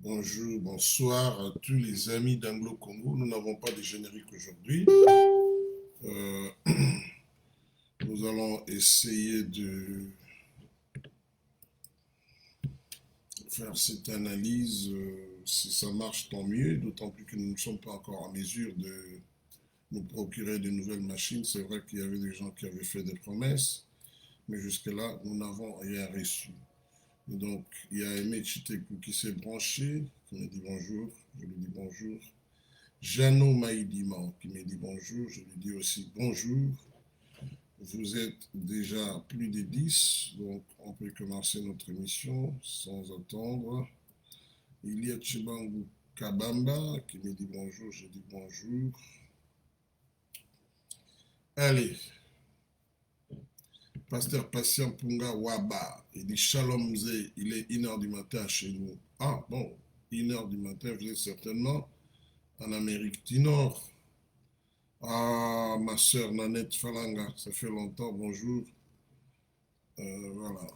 Bonjour, bonsoir à tous les amis d'Anglo-Congo. Nous n'avons pas de générique aujourd'hui. Euh, nous allons essayer de faire cette analyse. Si ça marche, tant mieux, d'autant plus que nous ne sommes pas encore en mesure de nous procurer de nouvelles machines. C'est vrai qu'il y avait des gens qui avaient fait des promesses, mais jusque-là, nous n'avons rien reçu. Et donc, il y a Aimé Chitekou qui s'est branché, qui me dit bonjour, je lui dis bonjour. Jeannot Maïdiman qui me dit bonjour, je lui dis aussi bonjour. Vous êtes déjà plus de 10, donc on peut commencer notre émission sans attendre. Il y a Chibangu Kabamba qui me dit bonjour, je dis bonjour. Allez, Pasteur Patient Punga Waba, il dit Shalom Zé, il est 1h du matin chez nous. Ah bon, 1h du matin, vous êtes certainement en Amérique du Nord. Ah, ma sœur Nanette Falanga, ça fait longtemps, bonjour. Voilà.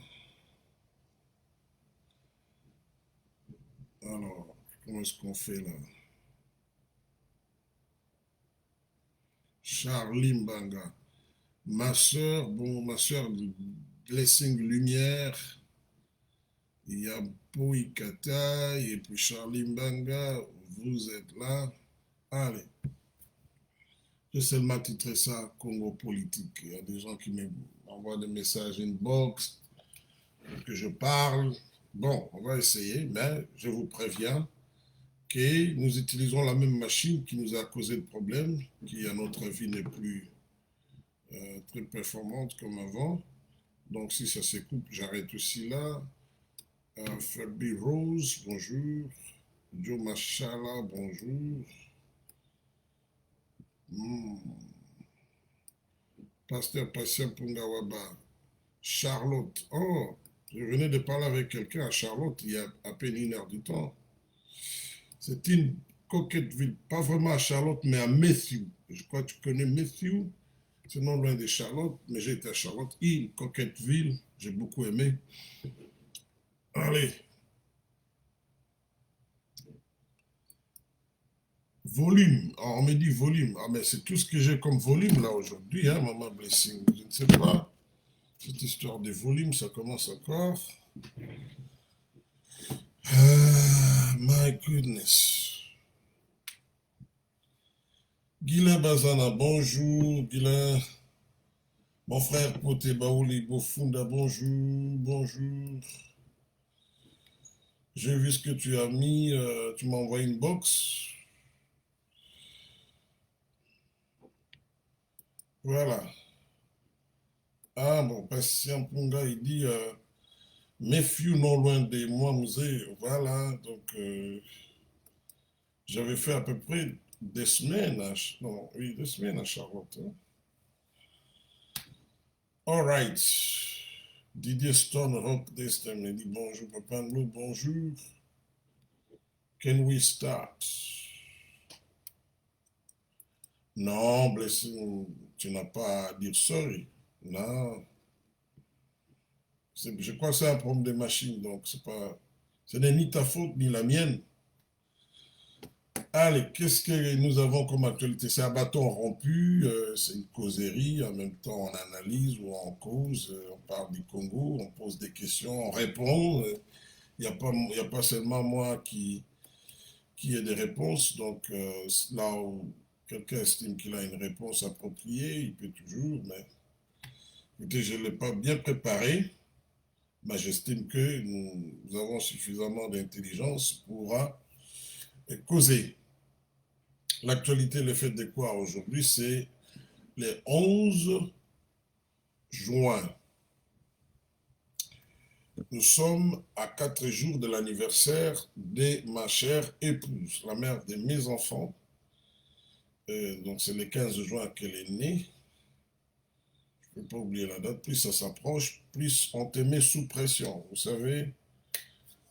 Alors, comment est-ce qu'on fait là? Charlie Mbanga. Ma sœur, bon, ma sœur Blessing Lumière, il y a Poikata, et puis Charlie Mbanga, vous êtes là. Allez, j'ai seulement titré ça Congo politique. Il y a des gens qui m'envoient des messages inbox, que je parle. Bon, on va essayer, mais je vous préviens que nous utilisons la même machine qui nous a causé le problème, qui à notre avis n'est plus très performante comme avant. Donc si ça se coupe, j'arrête aussi là. Fabi Rose, bonjour. Joe Machala, bonjour. Pasteur Patient Pungawaba. Charlotte, oh, je venais de parler avec quelqu'un à Charlotte il y a à peine 1 heure du temps. C'est une coquette ville, pas vraiment à Charlotte, mais à Matthew. Je crois que tu connais Matthew. C'est non loin de Charlotte, mais j'ai été à Charlotte. Une coquette ville, j'ai beaucoup aimé. Allez. Volume. Ah, on me dit volume. Ah, mais c'est tout ce que j'ai comme volume là aujourd'hui, hein, Maman Blessing. Je ne sais pas. Cette histoire de volume, ça commence encore. My goodness. Guylain Bazana, bonjour. Guylain. Mon frère Poté Baouli Bofunda, bonjour. Bonjour. J'ai vu ce que tu as mis. Tu m'as envoyé une box. Voilà. Ah bon, Patient Punga, il dit Méfiou non loin de moi, musée. Voilà. Donc, j'avais fait à peu près des semaines non, oui, 2 semaines à Charlotte. Hein. All right. Didier Stone Rock Destin me dit bonjour, Papa Anglo, bonjour. Can we start? Non, Blessing, tu n'as pas à dire sorry. Non. Je crois que c'est un problème de machine, donc c'est pas. Ce n'est ni ta faute ni la mienne. Allez, qu'est-ce que nous avons comme actualité? C'est un bâton rompu, c'est une causerie, en même temps on analyse ou on cause, on parle du Congo, on pose des questions, on répond. Il n'y a pas seulement moi qui ai des réponses, donc là où quelqu'un estime qu'il a une réponse appropriée, il peut toujours, mais écoutez, je ne l'ai pas bien préparé, mais j'estime que nous avons suffisamment d'intelligence pour causer. L'actualité, le fait de quoi aujourd'hui, c'est le 11 juin. Nous sommes à 4 jours de l'anniversaire de ma chère épouse, la mère de mes enfants. Donc c'est le 15 juin qu'elle est née. Je ne peux pas oublier la date. Plus ça s'approche, plus on te met sous pression. Vous savez,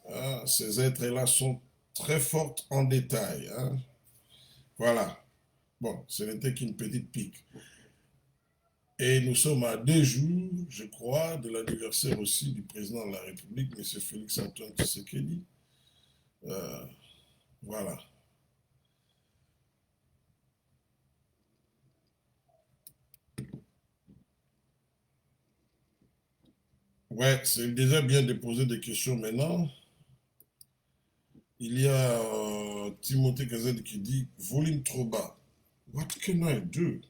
hein, ces êtres-là sont très forts en détail. Hein. Voilà. Bon, ce n'était qu'une petite pique. Et nous sommes à 2 jours, je crois, de l'anniversaire aussi du président de la République, M. Félix Antoine Tshisekedi. Euh, voilà. Ouais, c'est déjà bien de poser des questions maintenant. Il y a Timothée Gazette qui dit volume trop bas. What can I do?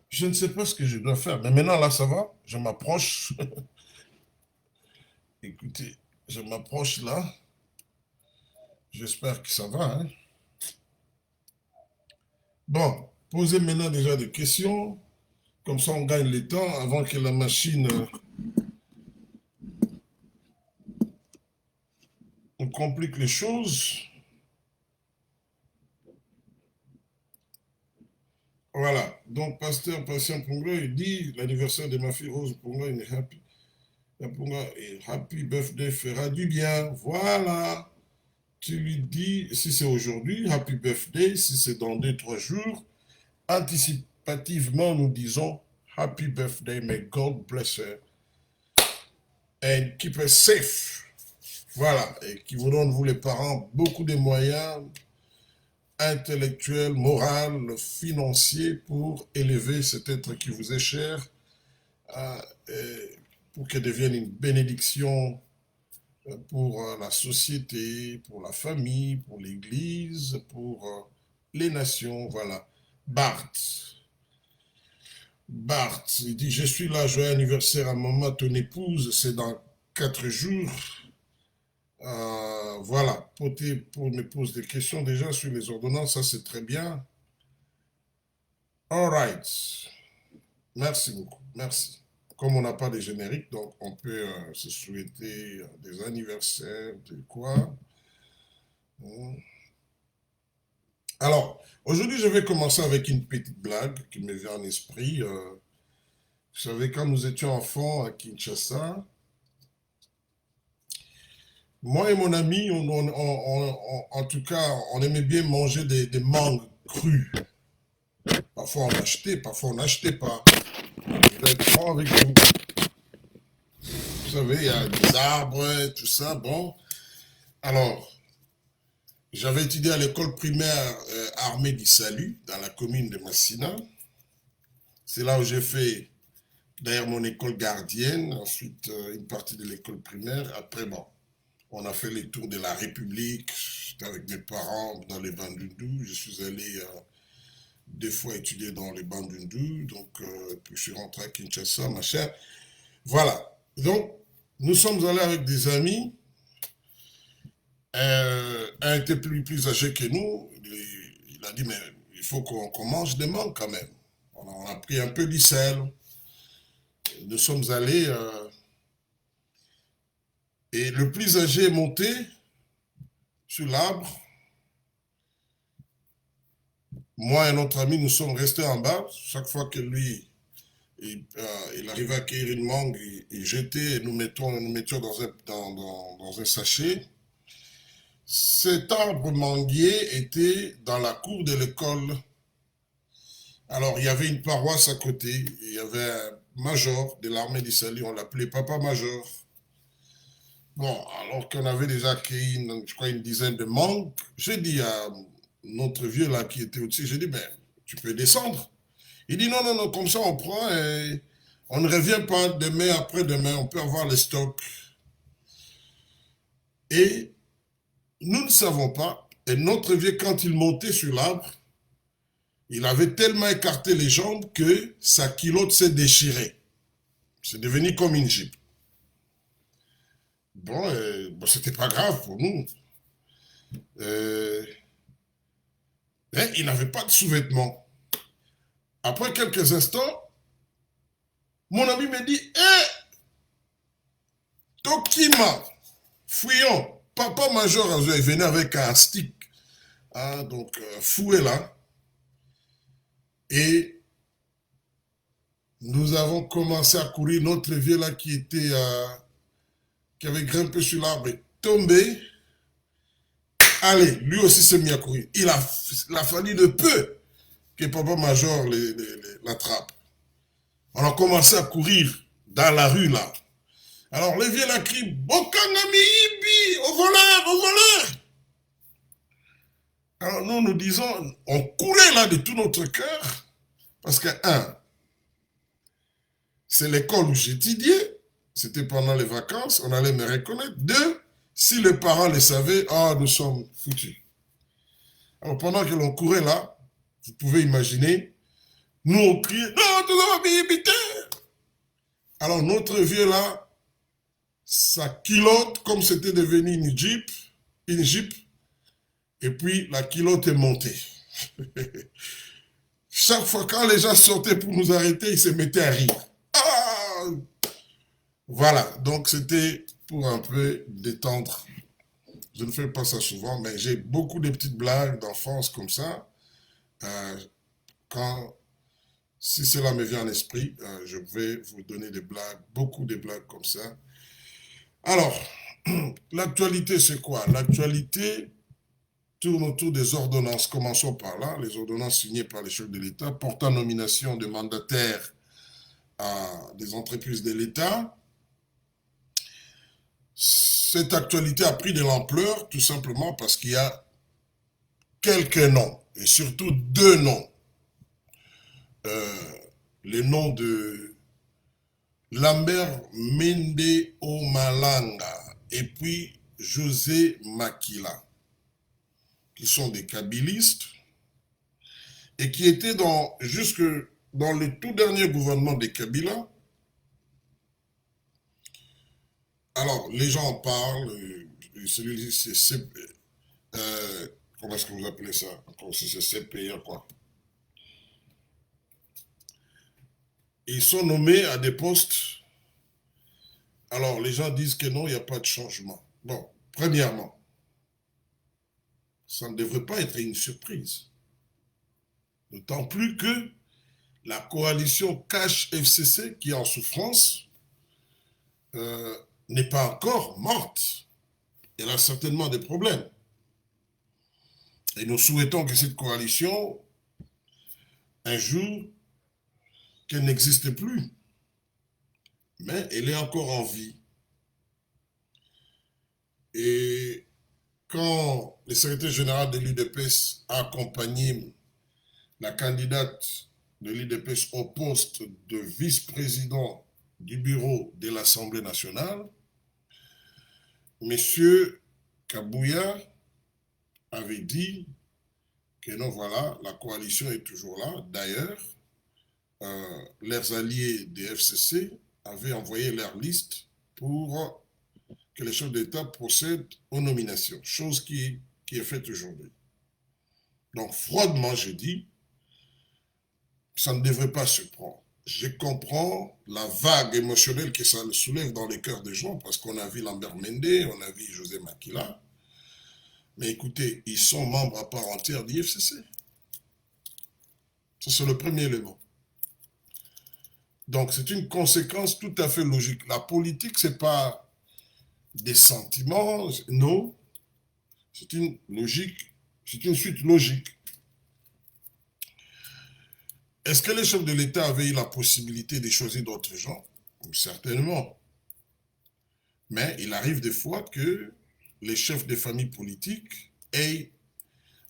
Je ne sais pas ce que je dois faire. Mais maintenant, là, ça va. Je m'approche. Écoutez, je m'approche là. J'espère que ça va, hein. Bon, posez maintenant déjà des questions. Comme ça, on gagne le temps avant que la machine on complique les choses. Voilà. Donc, pasteur Patient Pongo, il dit l'anniversaire de ma fille Rose Pongo et happy birthday fera du bien. Voilà. Tu lui dis, si c'est aujourd'hui, happy birthday. Si c'est dans 2, 3 jours, anticipativement, nous disons happy birthday, may God bless her and keep her safe. Voilà. Et qui vous donne, vous les parents, beaucoup de moyens intellectuel, moral, financier pour élever cet être qui vous est cher, pour qu'il devienne une bénédiction pour la société, pour la famille, pour l'Église, pour les nations. Voilà. Bart. Bart, il dit, je suis là, joyeux anniversaire à maman, ton épouse, c'est dans 4 jours. Voilà, pour me poser des questions déjà sur les ordonnances, ça c'est très bien. All right. Merci beaucoup. Merci. Comme on n'a pas de générique, donc on peut se souhaiter des anniversaires, de quoi. Alors, aujourd'hui, je vais commencer avec une petite blague qui me vient en esprit. Vous savez, quand nous étions enfants à Kinshasa, moi et mon ami, en tout cas, on aimait bien manger des mangues crues. Parfois on achetait, parfois on n'achetait pas. Je vais être franc avec vous. Vous savez, il y a des arbres, tout ça, bon. Alors, j'avais étudié à l'école primaire Armée du Salut, dans la commune de Massina. C'est là où j'ai fait, d'ailleurs, mon école gardienne, ensuite une partie de l'école primaire. Après, bon, on a fait les tours de la République. J'étais avec mes parents dans les Bandundu. Je suis allé 2 fois étudier dans les Bandundu. Donc, puis je suis rentré à Kinshasa, machin. Voilà. Donc, nous sommes allés avec des amis. Un était plus âgé que nous. Il a dit, mais il faut qu'on mange des mangues quand même. On a pris un peu d'icelle. Nous sommes allés et le plus âgé est monté sur l'arbre. Moi et notre ami, nous sommes restés en bas. Chaque fois que lui, il arrivait à cueillir une mangue, il jetait et nous mettions dans un sachet. Cet arbre manguier était dans la cour de l'école. Alors, il y avait une paroisse à côté. Il y avait un major de l'armée du salut. On l'appelait Papa Major. Bon, alors qu'on avait déjà cueilli, je crois, une dizaine de mangues, j'ai dit à notre vieux là qui était au-dessus, j'ai dit, ben, tu peux descendre. Il dit, non, non, non, comme ça on prend et on ne revient pas demain, après-demain, on peut avoir les stocks. Et nous ne savons pas, et notre vieux, quand il montait sur l'arbre, il avait tellement écarté les jambes que sa culotte s'est déchirée. C'est devenu comme une jupe. Bon, bon c'était pas grave pour nous. Mais il n'avait pas de sous-vêtements. Après quelques instants, mon ami me dit, hé, Tokima, fouillons. Papa Major, il venait avec un stick. Ah, donc, fouet là. Et nous avons commencé à courir. Notre vieux là qui avait grimpé sur l'arbre est tombé. Allez, lui aussi s'est mis à courir. Il a fallu de peu que Papa Major l'attrape. On a commencé à courir dans la rue là. Alors les vieux la crient, Bokangami Ibi, au voleur, au voleur. Alors nous, nous disons, on courait là de tout notre cœur, parce que, un, c'est l'école où j'étudiais, c'était pendant les vacances, on allait me reconnaître. Deux, si les parents le savaient, ah, nous sommes foutus. Alors pendant que l'on courait là, vous pouvez imaginer, nous on criait, non, tu dois m'imiter. Alors notre vieux là, sa culotte, comme c'était devenu une jeep, et puis la culotte est montée. Chaque fois quand les gens sortaient pour nous arrêter, ils se mettaient à rire. Ah, voilà, donc c'était pour un peu détendre. Je ne fais pas ça souvent, mais j'ai beaucoup de petites blagues d'enfance comme ça. Euh, quand, si cela me vient à l'esprit, je vais vous donner des blagues, beaucoup de blagues comme ça. Alors, l'actualité c'est quoi? L'actualité tourne autour des ordonnances. Commençons par là, les ordonnances signées par les chefs de l'État portant nomination de mandataires à des entreprises de l'État. Cette actualité a pris de l'ampleur tout simplement parce qu'il y a quelques noms, et surtout deux noms. Euh, les noms de Lambert Mende Omalanga et puis José Makila, qui sont des kabylistes et qui étaient jusque dans le tout dernier gouvernement des Kabila. Alors, les gens en parlent, celui-ci, c'est comment est-ce que vous appelez ça? C'est CPA, quoi. Ils sont nommés à des postes. Alors, les gens disent que non, il n'y a pas de changement. Bon, premièrement, ça ne devrait pas être une surprise. D'autant plus que la coalition Cash FCC, qui est en souffrance, n'est pas encore morte. Elle a certainement des problèmes. Et nous souhaitons que cette coalition, un jour, qu'elle n'existe plus. Mais elle est encore en vie. Et quand le secrétaire général de l'UDPS a accompagné la candidate de l'UDPS au poste de vice-président du bureau de l'Assemblée nationale, M. Kabouya avait dit que non, voilà, la coalition est toujours là. D'ailleurs, leurs alliés des FCC avaient envoyé leur liste pour que les chefs d'État procèdent aux nominations, chose qui est faite aujourd'hui. Donc, froidement, j'ai dit, ça ne devrait pas se prendre. Je comprends la vague émotionnelle que ça soulève dans les cœurs des gens, parce qu'on a vu Lambert Mende, on a vu José Makila. Mais écoutez, ils sont membres à part entière du FCC. Ça, c'est le premier élément. Donc, c'est une conséquence tout à fait logique. La politique, ce n'est pas des sentiments, non. C'est une logique, c'est une suite logique. Est-ce que les chefs de l'État avaient eu la possibilité de choisir d'autres gens? Certainement. Mais il arrive des fois que les chefs des familles politiques aient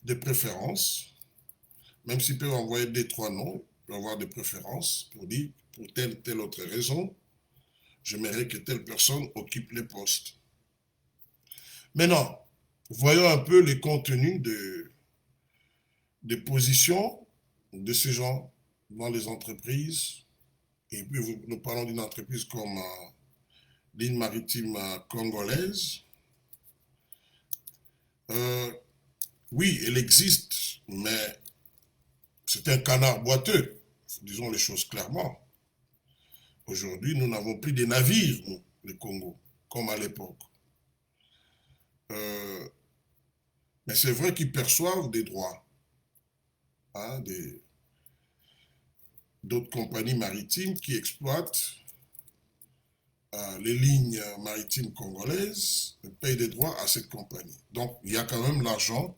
des préférences, même s'ils peuvent envoyer des trois noms, ils peuvent avoir des préférences pour dire, pour telle autre raison, j'aimerais que telle personne occupe les postes. Maintenant, voyons un peu les contenus des positions de ces gens dans les entreprises. Et puis, nous parlons d'une entreprise comme ligne maritime congolaise. Oui, elle existe, mais c'est un canard boiteux, disons les choses clairement. Aujourd'hui, nous n'avons plus de navires, nous, le Congo, comme à l'époque. Mais c'est vrai qu'ils perçoivent des droits, hein, d'autres compagnies maritimes qui exploitent les lignes maritimes congolaises, payent des droits à cette compagnie. Donc, il y a quand même l'argent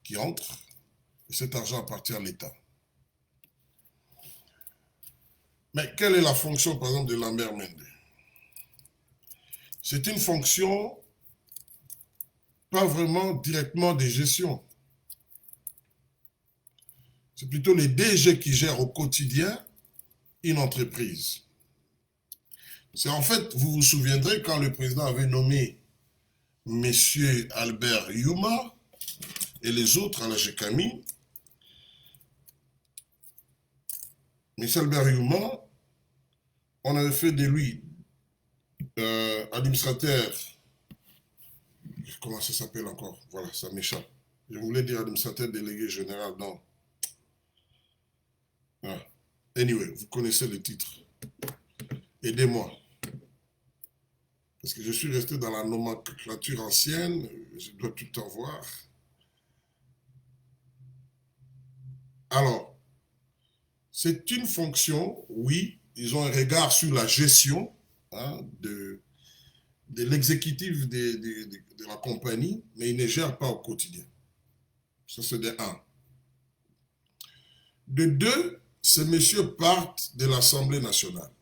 qui entre, et cet argent appartient à l'État. Mais quelle est la fonction, par exemple, de Lambert Mende? c'est une fonction pas vraiment directement de gestion. C'est plutôt les DG qui gèrent au quotidien une entreprise. C'est en fait, vous vous souviendrez, quand le président avait nommé M. Albert Yuma et les autres à la GECAMI, M. Albert Yuma, on avait fait de lui administrateur, comment ça s'appelle encore? Voilà, ça m'échappe. Je voulais dire administrateur délégué général, non. Ah. Anyway, vous connaissez le titre. Aidez-moi. Parce que je suis resté dans la nomenclature ancienne, je dois tout avoir. Alors, c'est une fonction, oui, ils ont un regard sur la gestion hein, de l'exécutif de la compagnie, mais ils ne gèrent pas au quotidien. Ça, c'est de un. De deux, ces messieurs partent de l'Assemblée nationale,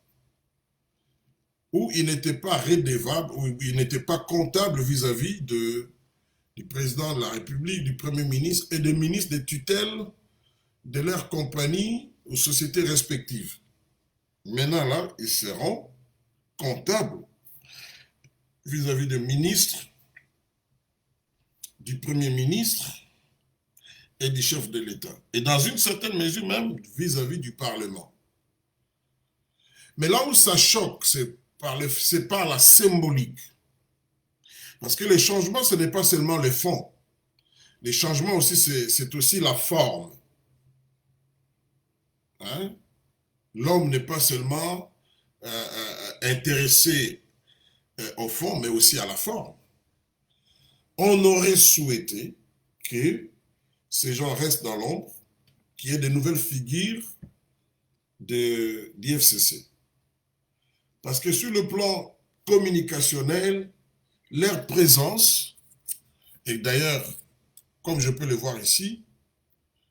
où ils n'étaient pas redevables, où ils n'étaient pas comptables vis-à-vis du président de la République, du Premier ministre et des ministres de tutelle de leur compagnie aux sociétés respectives. Maintenant, là, ils seront comptables vis-à-vis des ministres, du Premier ministre et du chef de l'État. Et dans une certaine mesure même vis-à-vis du Parlement. Mais là où ça choque, c'est par la symbolique. Parce que les changements, ce n'est pas seulement les fonds. Les changements aussi, c'est aussi la forme. Hein? L'homme n'est pas seulement intéressé au fond, mais aussi à la forme. On aurait souhaité que ces gens restent dans l'ombre, qu'il y ait de nouvelles figures d'IFCC. Parce que sur le plan communicationnel, leur présence, et d'ailleurs, comme je peux le voir ici,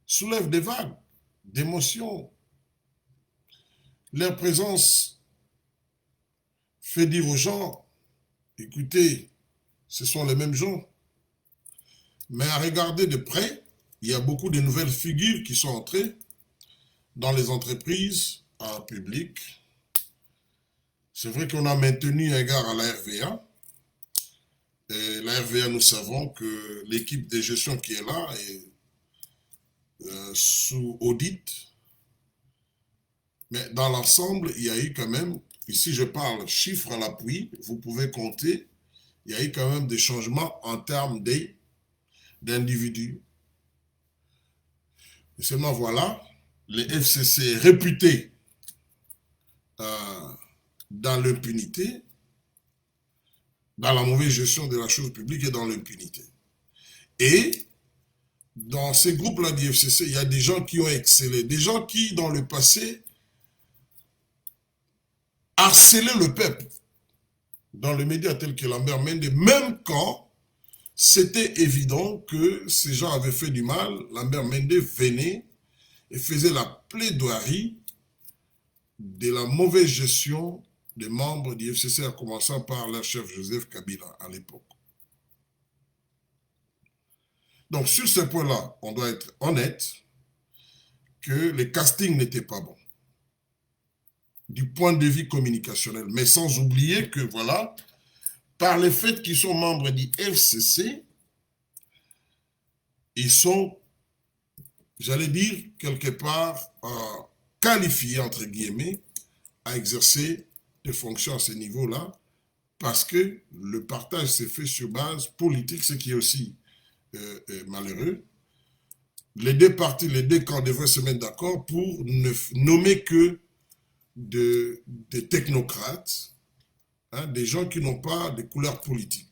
soulève des vagues d'émotions. Leur présence fait dire aux gens, écoutez, ce sont les mêmes gens. Mais à regarder de près, il y a beaucoup de nouvelles figures qui sont entrées dans les entreprises publiques. C'est vrai qu'on a maintenu un égard à la RVA. Et la RVA, nous savons que l'équipe de gestion qui est là est sous audit. Mais dans l'ensemble, il y a eu quand même, ici je parle chiffres à l'appui, vous pouvez compter, il y a eu quand même des changements en termes d'individus. Et seulement voilà, les FCC réputés dans l'impunité, dans la mauvaise gestion de la chose publique et dans l'impunité. Et dans ces groupes-là d'IFCC, il y a des gens qui ont excellé, des gens qui, dans le passé, harcelaient le peuple dans les médias tels que Lambert Mende, même quand c'était évident que ces gens avaient fait du mal, Lambert Mende venait et faisait la plaidoirie de la mauvaise gestion des membres du FCC, en commençant par leur chef Joseph Kabila à l'époque. Donc sur ce point-là, on doit être honnête que les castings n'étaient pas bons du point de vue communicationnel, mais sans oublier que voilà, par le fait qu'ils sont membres du FCC, ils sont, j'allais dire, quelque part qualifiés, entre guillemets, à exercer des fonctions à ce niveau-là, parce que le partage s'est fait sur base politique, ce qui est aussi malheureux. Les deux partis, les deux camps devraient se mettre d'accord pour ne nommer que des technocrates, hein, des gens qui n'ont pas de couleur politique.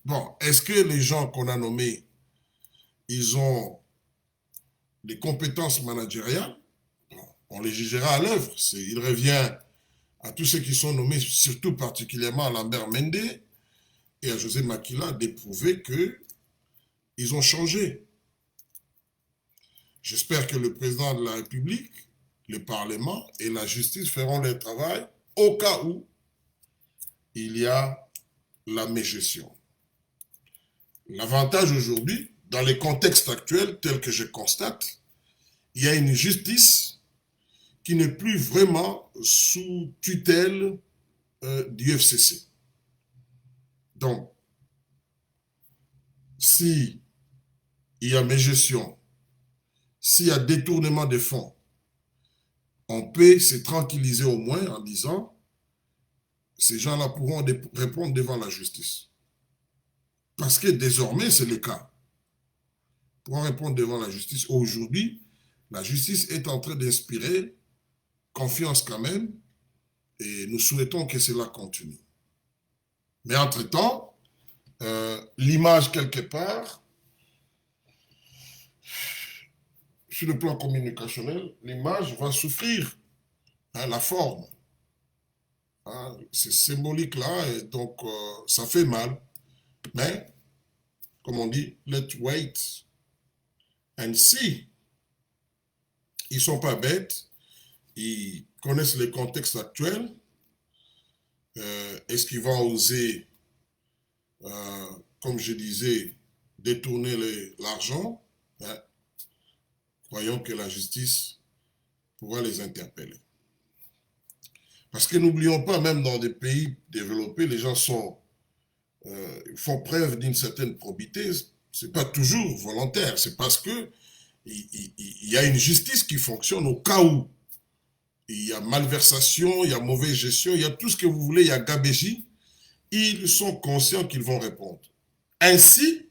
Bon, est-ce que les gens qu'on a nommés, ils ont des compétences managériales? Bon, on les jugera à l'œuvre. Il revient à tous ceux qui sont nommés, surtout particulièrement à Lambert Mende et à José Makila, d'éprouver qu'ils ont changé. J'espère que le président de la République, le Parlement et la justice feront leur travail au cas où il y a la mégestion. L'avantage aujourd'hui, dans les contextes actuels tels que je constate, il y a une justice qui n'est plus vraiment sous tutelle du FCC. Donc, si il y a mégestion, s'il y a détournement des fonds, on peut se tranquilliser au moins en disant ces gens-là pourront répondre devant la justice. Parce que désormais, c'est le cas. Ils pourront répondre devant la justice. Aujourd'hui, la justice est en train d'inspirer confiance quand même et nous souhaitons que cela continue. Mais entre-temps, l'image quelque part, sur le plan communicationnel, l'image va souffrir, hein, la forme. Hein, c'est symbolique là, et donc ça fait mal. Mais, comme on dit, let's wait and see. Ils ne sont pas bêtes, ils connaissent le contexte actuel. Est-ce qu'ils vont oser, comme je disais, détourner l'argent? Hein? Croyons que la justice pourra les interpeller. Parce que n'oublions pas, même dans des pays développés, les gens font preuve d'une certaine probité. Ce n'est pas toujours volontaire, c'est parce que il y a une justice qui fonctionne au cas où il y a malversation, il y a mauvaise gestion, il y a tout ce que vous voulez, il y a gabégie. Ils sont conscients qu'ils vont répondre. Ainsi,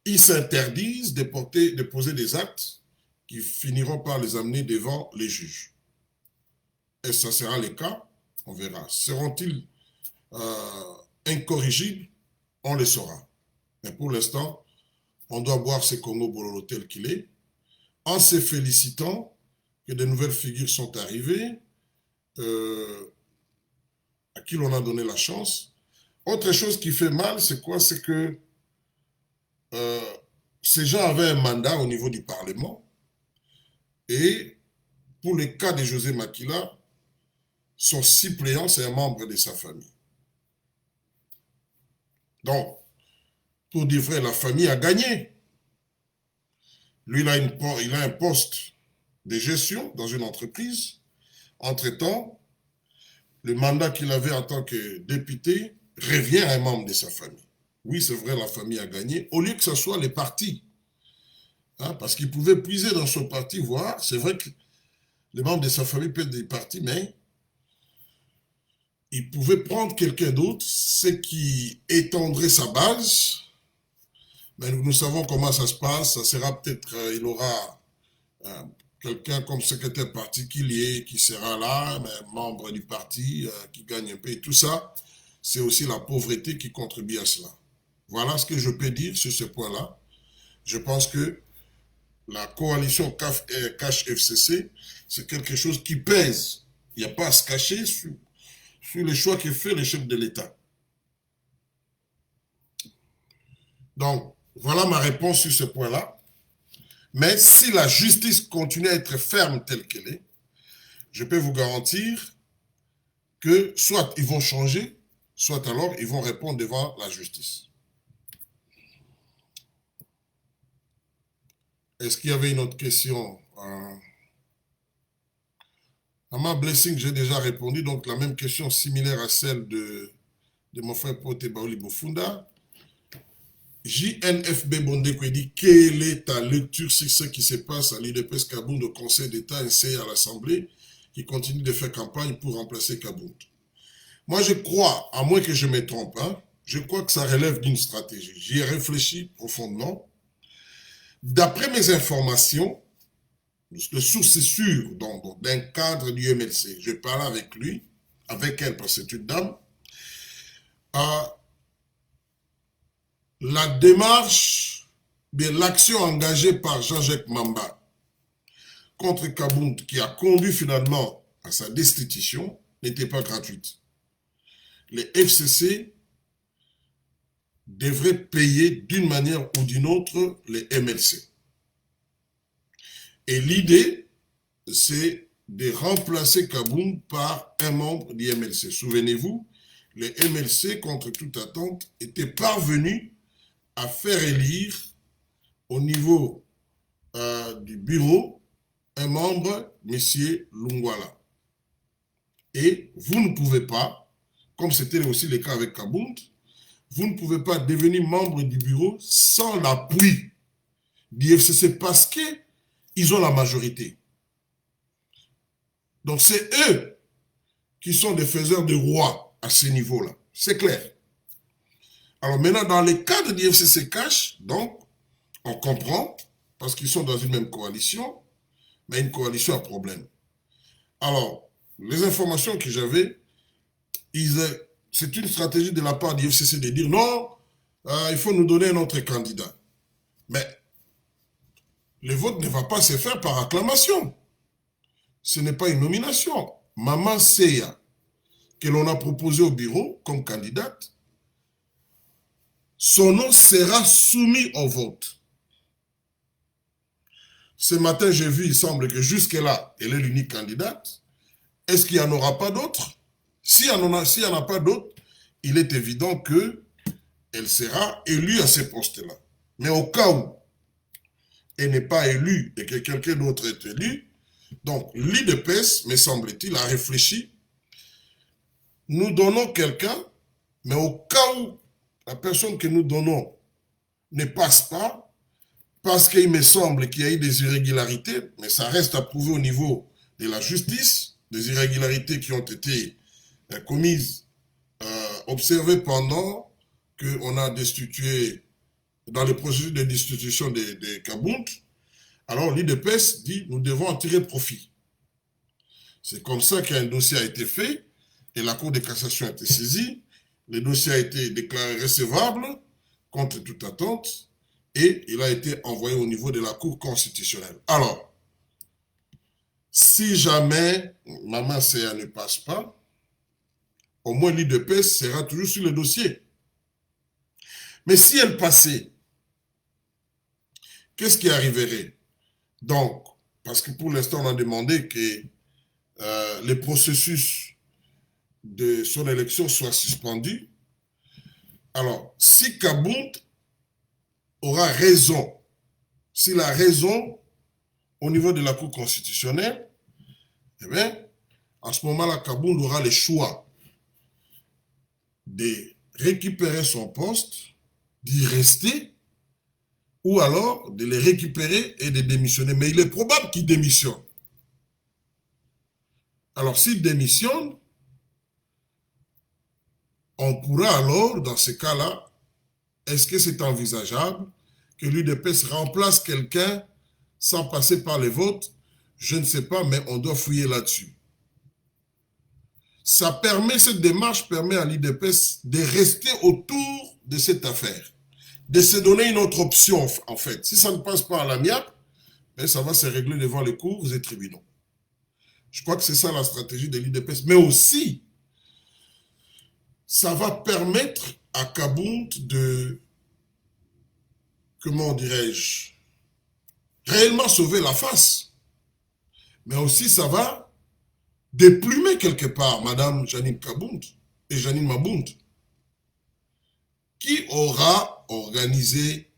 ils s'interdisent de poser des actes qui finiront par les amener devant les juges. Et ça sera le cas, on verra. Seront-ils incorrigibles? On le saura. Mais pour l'instant, on doit boire ce Congo Bololo tel qu'il est, en se félicitant que de nouvelles figures sont arrivées, à qui l'on a donné la chance. Autre chose qui fait mal, c'est quoi? C'est que ces gens avaient un mandat au niveau du Parlement, et pour le cas de José Makila, son suppléant, c'est un membre de sa famille. Donc, pour dire vrai, la famille a gagné. Lui, il a un poste de gestion dans une entreprise. Entre-temps, le mandat qu'il avait en tant que député revient à un membre de sa famille. Oui, c'est vrai, la famille a gagné, au lieu que ce soit les partis. Hein, parce qu'il pouvait puiser dans son parti, voir, c'est vrai que les membres de sa famille peuvent être des partis, mais il pouvait prendre quelqu'un d'autre, ce qui étendrait sa base. Mais nous savons comment ça se passe. Ça sera peut-être, il aura quelqu'un comme secrétaire particulier qui sera là, mais membre du parti, qui gagne un peu. Et tout ça, c'est aussi la pauvreté qui contribue à cela. Voilà ce que je peux dire sur ce point-là. Je pense que la coalition CAF-FCC, c'est quelque chose qui pèse. Il n'y a pas à se cacher sur les choix que fait le chef de l'État. Donc, voilà ma réponse sur ce point-là. Mais si la justice continue à être ferme telle qu'elle est, je peux vous garantir que soit ils vont changer, soit alors ils vont répondre devant la justice. Est-ce qu'il y avait une autre question? À ma blessing, j'ai déjà répondu, donc la même question similaire à celle de mon frère Pote Baoli Bofunda. JNFB Bondeko dit, quelle est ta lecture sur ce qui se passe à l'UDPS Kabound au Conseil d'État ainsi à l'Assemblée qui continue de faire campagne pour remplacer Kabound? Moi, je crois, à moins que je me trompe, hein, je crois que ça relève d'une stratégie. J'y ai réfléchi profondément. D'après mes informations, de sources sûres d'un cadre du MLC, je parlais avec lui, avec elle, parce que c'est une dame, la démarche de l'action engagée par Jean-Jacques Mamba contre Kabound, qui a conduit finalement à sa destitution, n'était pas gratuite. Les FCC devraient payer d'une manière ou d'une autre les MLC. Et l'idée, c'est de remplacer Kabound par un membre du MLC. Souvenez-vous, les MLC, contre toute attente, étaient parvenus à faire élire au niveau du bureau un membre, M. Lungwala. Et vous ne pouvez pas, comme c'était aussi le cas avec Kabound, vous ne pouvez pas devenir membre du bureau sans l'appui du FCC parce qu'ils ont la majorité. Donc c'est eux qui sont des faiseurs de roi à ce niveau-là. C'est clair. Alors maintenant, dans le cadre du FCC Cash, donc, on comprend, parce qu'ils sont dans une même coalition, mais une coalition à problème. Alors, les informations que j'avais, c'est une stratégie de la part du FCC de dire non, il faut nous donner un autre candidat. Mais le vote ne va pas se faire par acclamation. Ce n'est pas une nomination. Maman Seya, que l'on a proposé au bureau comme candidate, son nom sera soumis au vote. Ce matin, j'ai vu, il semble que jusque-là, elle est l'unique candidate. Est-ce qu'il n'y en aura pas d'autres? S'il n'y en a pas d'autres, il est évident qu'elle sera élue à ce poste-là. Mais au cas où elle n'est pas élue et que quelqu'un d'autre est élu, donc l'IDPS, me semble-t-il, a réfléchi. Nous donnons quelqu'un, mais au cas où la personne que nous donnons ne passe pas, parce qu'il me semble qu'il y a eu des irrégularités, mais ça reste à prouver au niveau de la justice, des irrégularités qui ont été commises, observées pendant qu'on a destitué, dans le processus de destitution de Kabound. Alors l'IDPS dit, nous devons en tirer profit. C'est comme ça qu'un dossier a été fait, et la Cour de cassation a été saisie, le dossier a été déclaré recevable, contre toute attente, et il a été envoyé au niveau de la Cour constitutionnelle. Alors, si jamais Maman Seya ne passe pas, au moins l'IDPS sera toujours sur le dossier. Mais si elle passait, qu'est-ce qui arriverait? Donc, parce que pour l'instant, on a demandé que le processus de son élection soit suspendu. Alors, si Kabound aura raison, s'il a raison au niveau de la Cour constitutionnelle, eh bien, à ce moment-là, Kabound aura le choix de récupérer son poste, d'y rester, ou alors de le récupérer et de démissionner. Mais il est probable qu'il démissionne. Alors, s'il démissionne, on pourra alors, dans ce cas-là, est-ce que c'est envisageable que l'UDPS remplace quelqu'un sans passer par les votes? Je ne sais pas, mais on doit fouiller là-dessus. Cette démarche permet à l'UDPS de rester autour de cette affaire, de se donner une autre option, en fait. Si ça ne passe pas à l'amiable, ça va se régler devant les cours et tribunaux. Je crois que c'est ça la stratégie de l'UDPS. Mais aussi, ça va permettre à Kabound de, comment dirais-je, réellement sauver la face. Mais aussi, ça va déplumer quelque part Madame Janine Kabound et Janine Mabound, qui aura organisé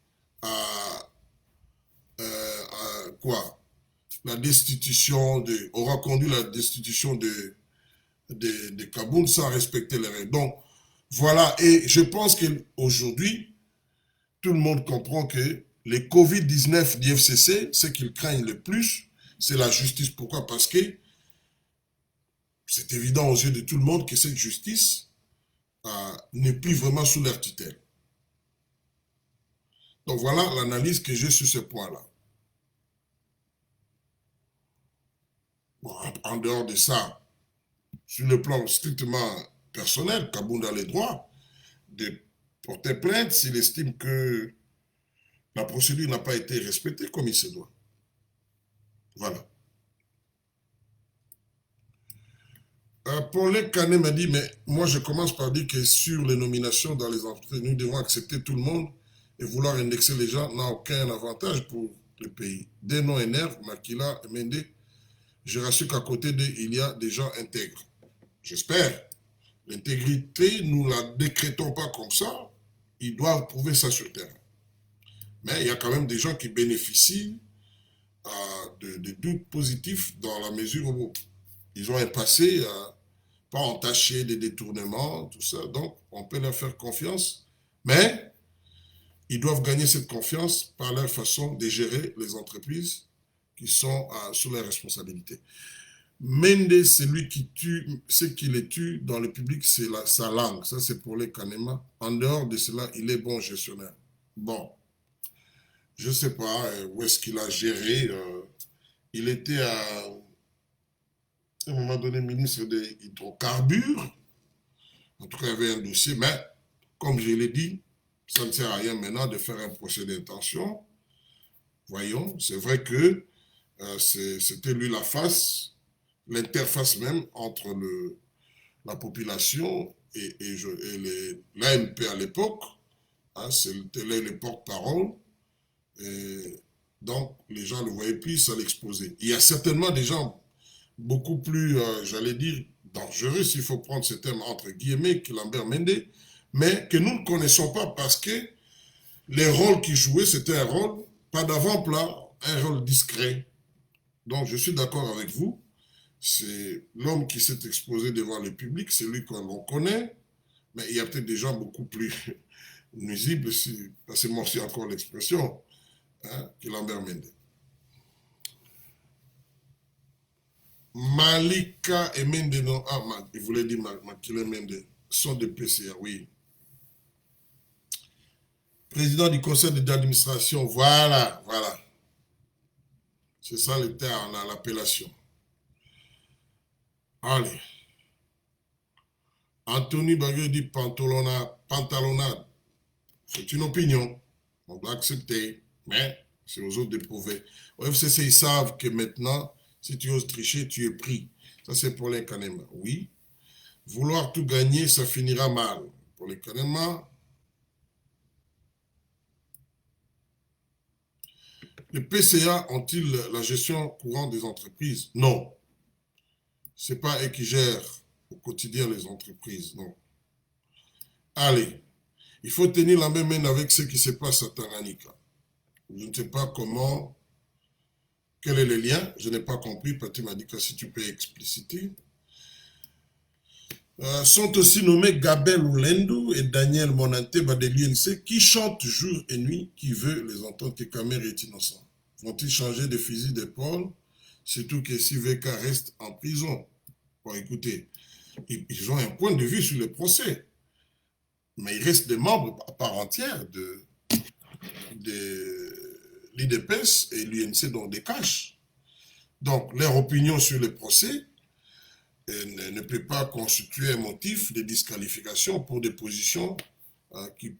quoi, la destitution aura conduit la destitution de Kabound sans respecter les règles. Donc, voilà, et je pense qu'aujourd'hui, tout le monde comprend que les Covid-19 du FCC, ce qu'ils craignent le plus, c'est la justice. Pourquoi? Parce que c'est évident aux yeux de tout le monde que cette justice n'est plus vraiment sous leur tutelle. Donc voilà l'analyse que j'ai sur ce point-là. Bon, en dehors de ça, sur le plan strictement personnel, Kabound a le droit de porter plainte s'il estime que la procédure n'a pas été respectée comme il se doit. Voilà. Paul Canet m'a dit, mais moi je commence par dire que sur les nominations dans les entreprises, nous devons accepter tout le monde et vouloir indexer les gens n'a aucun avantage pour le pays. Denon énerve, Makila, Mende, je rassure qu'à côté d'eux, il y a des gens intègres. J'espère. L'intégrité, nous ne la décrétons pas comme ça. Ils doivent prouver ça sur le terrain. Mais il y a quand même des gens qui bénéficient de doutes positifs dans la mesure où ils ont un passé pas entaché, des détournements, tout ça. Donc, on peut leur faire confiance. Mais ils doivent gagner cette confiance par leur façon de gérer les entreprises qui sont sous leur responsabilité. Mendes, c'est lui qui tue, ce qui les tue dans le public, c'est sa langue. Ça, c'est pour les Kanema. En dehors de cela, il est bon gestionnaire. Bon, je ne sais pas où est-ce qu'il a géré. Il était à un moment donné ministre des hydrocarbures. En tout cas, il y avait un dossier, mais comme je l'ai dit, ça ne sert à rien maintenant de faire un procès d'intention. Voyons, c'est vrai que c'était lui la face, l'interface même entre la population et l'AMP à l'époque. Hein, c'était les porte-parole. Donc, les gens le voyaient plus, ça l'exposait. Il y a certainement des gens beaucoup plus, j'allais dire, dangereux, s'il faut prendre ce terme entre guillemets, que Lambert Mende, mais que nous ne connaissons pas parce que les rôles qu'il jouait, c'était un rôle, pas d'avant-plat, un rôle discret. Donc, je suis d'accord avec vous. C'est l'homme qui s'est exposé devant le public, c'est lui qu'on connaît, mais il y a peut-être des gens beaucoup plus nuisibles, c'est moi aussi encore l'expression, hein, que Lambert Mende. Malika et Mende, non, il voulait dire Makile Mende, sont des PCA, oui. Président du conseil d'administration, voilà. C'est ça le terme, l'appellation. Allez. Anthony Baguio dit pantalonnade. C'est une opinion. On doit accepter. Mais c'est aux autres de prouver. Au FCC, ils savent que maintenant, si tu oses tricher, tu es pris. Ça, c'est pour les Kanema. Oui. Vouloir tout gagner, ça finira mal. Pour les Kanema, les PCA ont-ils la gestion courante des entreprises? Non. Ce n'est pas eux qui gèrent au quotidien les entreprises, non. Allez, il faut tenir la même main avec ce qui se passe à Tanganyika. Je ne sais pas comment, quel est le lien, je n'ai pas compris, Pati m'a dit que si tu peux expliciter. Sont aussi nommés Gabel Oulendu et Daniel Monante de l'UNC qui chantent jour et nuit, qui veut les entendre que Kamer est innocent. Vont-ils changer de fusil d'épaule, surtout que si VK reste en prison? Bon, écoutez, ils ont un point de vue sur le procès, mais ils restent des membres à part entière de l'IDPS et l'UNC dans des caches. Donc, leur opinion sur le procès ne peut pas constituer un motif de disqualification pour des positions qui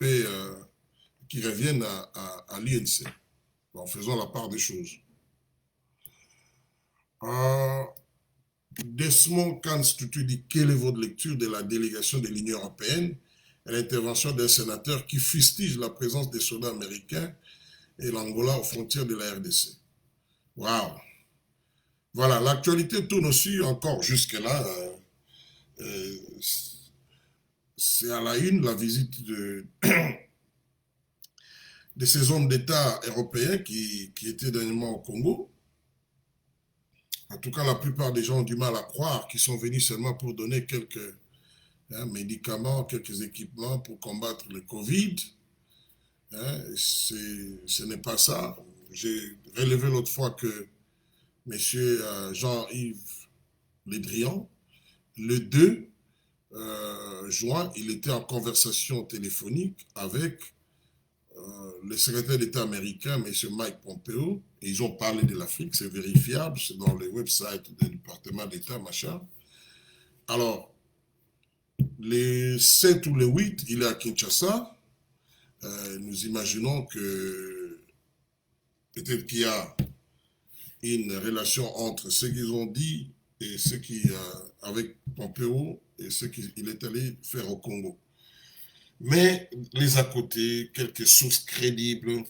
reviennent à l'INC. En faisant la part des choses. Desmond Kanstutu dit quelle est votre lecture de la délégation de l'Union européenne et l'intervention d'un sénateur qui fustige la présence des soldats américains et l'Angola aux frontières de la RDC. Waouh! Voilà, l'actualité tourne aussi encore jusque-là. C'est à la une la visite de ces hommes d'État européens qui étaient dernièrement au Congo. En tout cas, la plupart des gens ont du mal à croire qu'ils sont venus seulement pour donner quelques médicaments, quelques équipements pour combattre le Covid. Ce n'est pas ça. J'ai relevé l'autre fois que M. Jean-Yves Le Drian, le 2 juin, il était en conversation téléphonique avec le secrétaire d'État américain, M. Mike Pompeo, et ils ont parlé de l'Afrique, c'est vérifiable, c'est dans les websites du département d'État, machin. Alors, les 7 ou les 8, il est à Kinshasa. Nous imaginons que peut-être qu'il y a une relation entre ce qu'ils ont dit et ce qui, avec Pompeo et ce qu'il est allé faire au Congo. Mais les à côté, quelques sources crédibles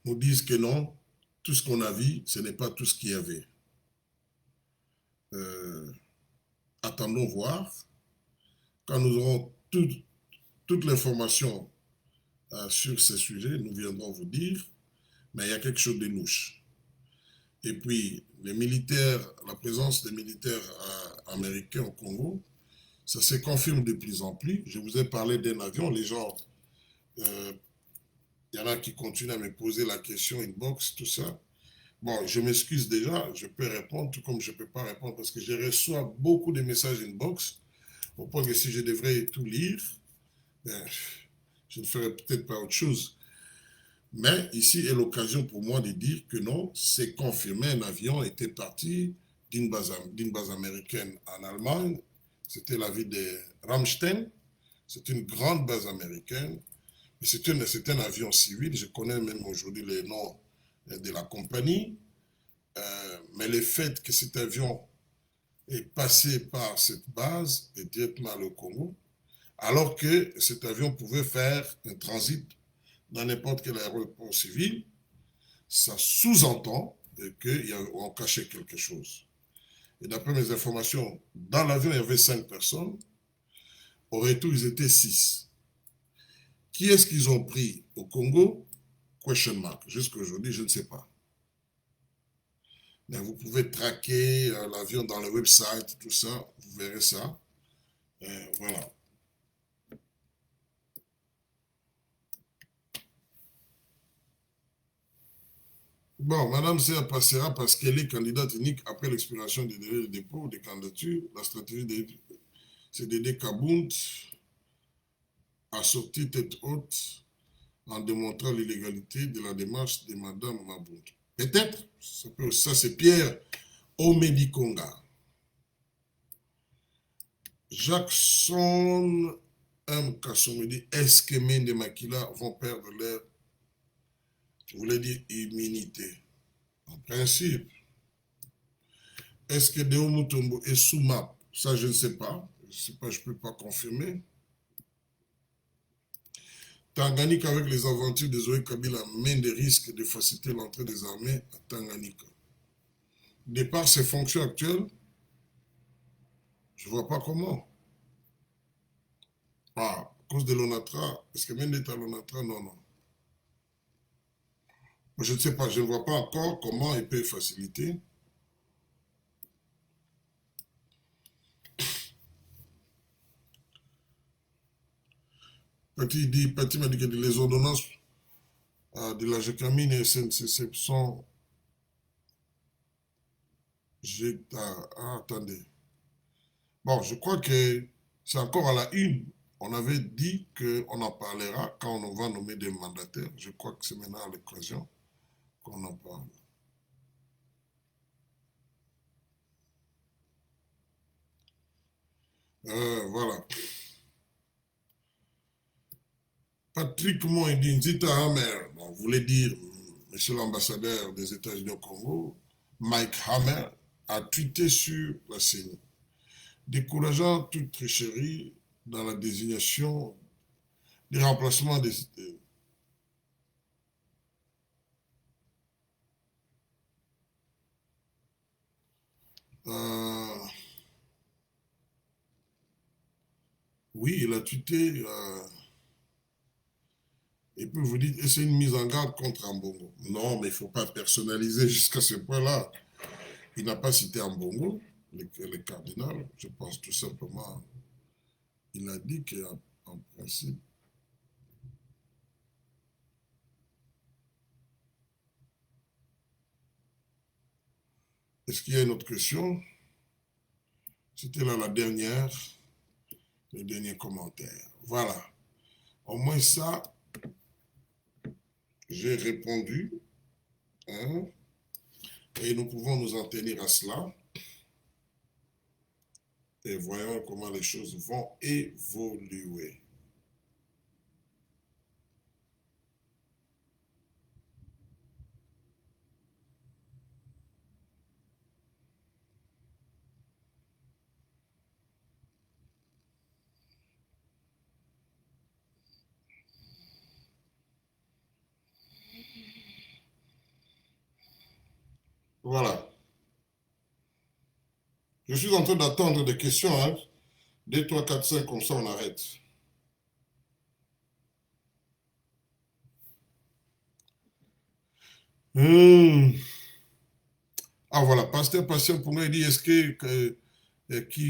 nous disent que non, tout ce qu'on a vu, ce n'est pas tout ce qu'il y avait. attendons voir. Quand nous aurons toute l'information sur ces sujets, nous viendrons vous dire, mais il y a quelque chose de louche. Et puis, les militaires, la présence des militaires américains au Congo, ça se confirme de plus en plus. Je vous ai parlé d'un avion, les gens, il y en a qui continuent à me poser la question inbox, tout ça. Bon, je m'excuse déjà, je peux répondre, tout comme je ne peux pas répondre parce que je reçois beaucoup de messages inbox, au point que si je devrais tout lire, ben, je ne ferais peut-être pas autre chose. Mais ici est l'occasion pour moi de dire que non, c'est confirmé, un avion était parti d'une base américaine en Allemagne, c'était la ville de Ramstein, c'est une grande base américaine, et c'est un avion civil, je connais même aujourd'hui les noms de la compagnie, mais le fait que cet avion est passé par cette base et directement au Congo, alors que cet avion pouvait faire un transit dans n'importe quel aéroport civil, ça sous-entend qu'on cachait quelque chose. Et d'après mes informations, dans l'avion, il y avait 5 personnes. Au retour, ils étaient 6. Qui est-ce qu'ils ont pris au Congo? Question mark. Jusqu'à aujourd'hui, je ne sais pas. Mais vous pouvez traquer l'avion dans le website, tout ça, vous verrez ça. Voilà. Bon, Madame Serre passera parce qu'elle est candidate unique après l'expiration du délai de dépôt des candidatures. La stratégie de CDD Kabound a sorti tête haute en démontrant l'illégalité de la démarche de Madame Mabound. Peut-être, ça c'est Pierre Omedikonga. Jackson M. Kasson dit, est-ce que Mende Makila vont perdre leur, je voulais dire, immunité? En principe. Est-ce que Deo Mutombo est sous map? Ça, je ne sais pas. Je ne peux pas confirmer. Tanganyika, avec les aventures de Zoé Kabila, mène des risques de faciliter l'entrée des armées à Tanganyika. De par ses fonctions actuelles, je ne vois pas comment. Ah, à cause de l'ONATRA, est-ce que Mende est à l'ONATRA? Non, non. Je ne sais pas, je ne vois pas encore comment il peut faciliter. Petit m'a dit que les ordonnances de la GECAMINE et SNCC sont... attendez. Bon, je crois que c'est encore à la une. On avait dit qu'on en parlera quand on va nommer des mandataires. Je crois que c'est maintenant à l'occasion qu'on en parle. Voilà. Patrick Moïdi, Zita Hammer, bon, vous voulez dire, monsieur l'ambassadeur des États-Unis au Congo, Mike Hammer, a tweeté sur la CENI, décourageant toute tricherie dans la désignation des remplacements des... Euh, oui, il a tweeté, et puis vous dites, c'est une mise en garde contre Ambongo. Non, mais il ne faut pas personnaliser jusqu'à ce point-là. Il n'a pas cité Ambongo, le cardinal, je pense tout simplement. Il a dit qu'en principe, est-ce qu'il y a une autre question? C'était là la dernière, le dernier commentaire. Voilà. Au moins ça, j'ai répondu. Hein, et nous pouvons nous en tenir à cela. Et voyons comment les choses vont évoluer. Voilà. Je suis en train d'attendre des questions, hein. 2, 3, 4, 5, comme ça on arrête. Hmm. Ah voilà, Pasteur Patient Ponga, il dit, est-ce que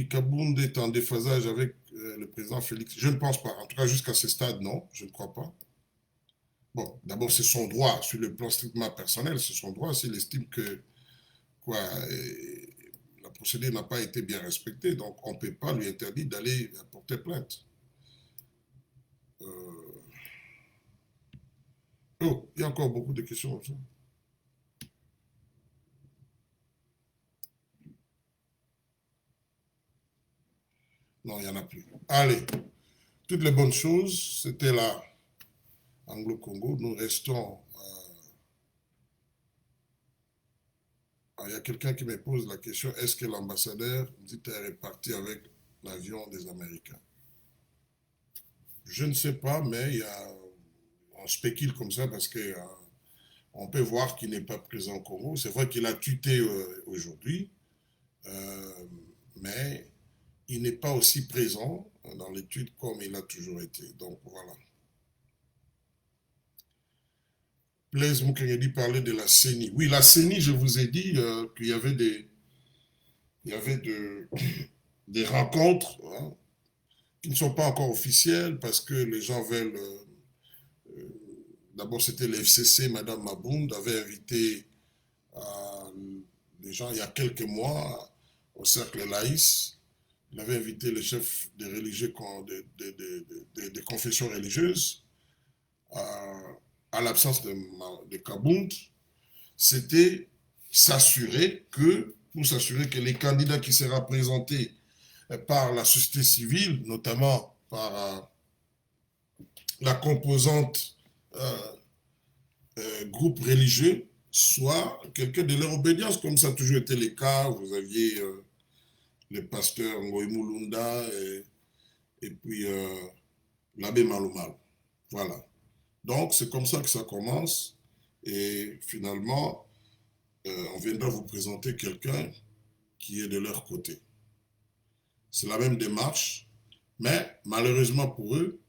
Kabound est en déphasage avec le président Félix? Je ne pense pas. En tout cas, jusqu'à ce stade, non, je ne crois pas. Bon, d'abord, c'est son droit, sur le plan strictement personnel, c'est son droit s'il estime que quoi, la procédure n'a pas été bien respectée, donc on ne peut pas lui interdire d'aller porter plainte. Euh, Oh, il y a encore beaucoup de questions comme ça. Non, il n'y en a plus. Allez, toutes les bonnes choses, c'était là, Anglo-Congo. Nous restons. Il y a quelqu'un qui me pose la question, est-ce que l'ambassadeur militaire est parti avec l'avion des Américains? Je ne sais pas, mais on spécule comme ça parce que on peut voir qu'il n'est pas présent au Congo. C'est vrai qu'il a tuté aujourd'hui, euh, mais il n'est pas aussi présent dans l'étude comme il a toujours été. Donc voilà. Blaise Moukengedi parlait de la CENI. Oui, la CENI, je vous ai dit qu'il y avait des rencontres, hein, qui ne sont pas encore officielles parce que les gens veulent. D'abord, c'était le FCC, Madame Mabound avait invité les gens il y a quelques mois au cercle Laïs. Il avait invité les chefs des religieux de confessions religieuses à l'absence de Kabound. C'était pour s'assurer que les candidats qui seraient présentés par la société civile, notamment par la composante groupe religieux, soit quelqu'un de leur obédience, comme ça a toujours été le cas. Vous aviez le pasteur Ngoï Mulunda et puis l'abbé Malomal. Voilà. Donc, c'est comme ça que ça commence. Et finalement, on viendra vous présenter quelqu'un qui est de leur côté. C'est la même démarche, mais malheureusement pour eux,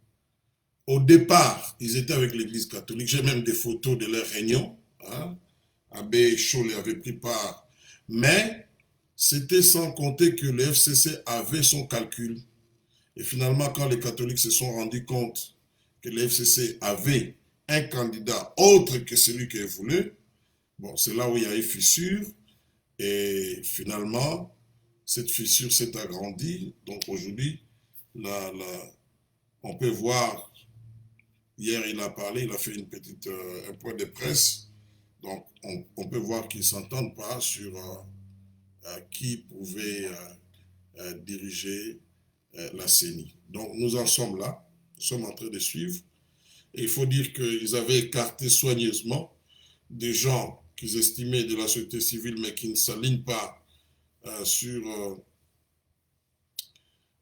au départ, ils étaient avec l'Église catholique. J'ai même des photos de leur réunion. Hein. Abbé Cholet avait pris part. Mais c'était sans compter que le FCC avait son calcul. Et finalement, quand les catholiques se sont rendus compte que le FCC avait un candidat autre que celui qu'ils voulaient, bon, c'est là où il y a eu fissure. Et finalement, cette fissure s'est agrandie. Donc aujourd'hui, on peut voir, hier il a parlé, il a fait un point de presse. Donc on peut voir qu'ils ne s'entendent pas sur qui pouvait diriger la CENI. Donc nous en sommes là, nous sommes en train de suivre. Et il faut dire qu'ils avaient écarté soigneusement des gens qu'ils estimaient de la société civile, mais qui ne s'alignent pas sur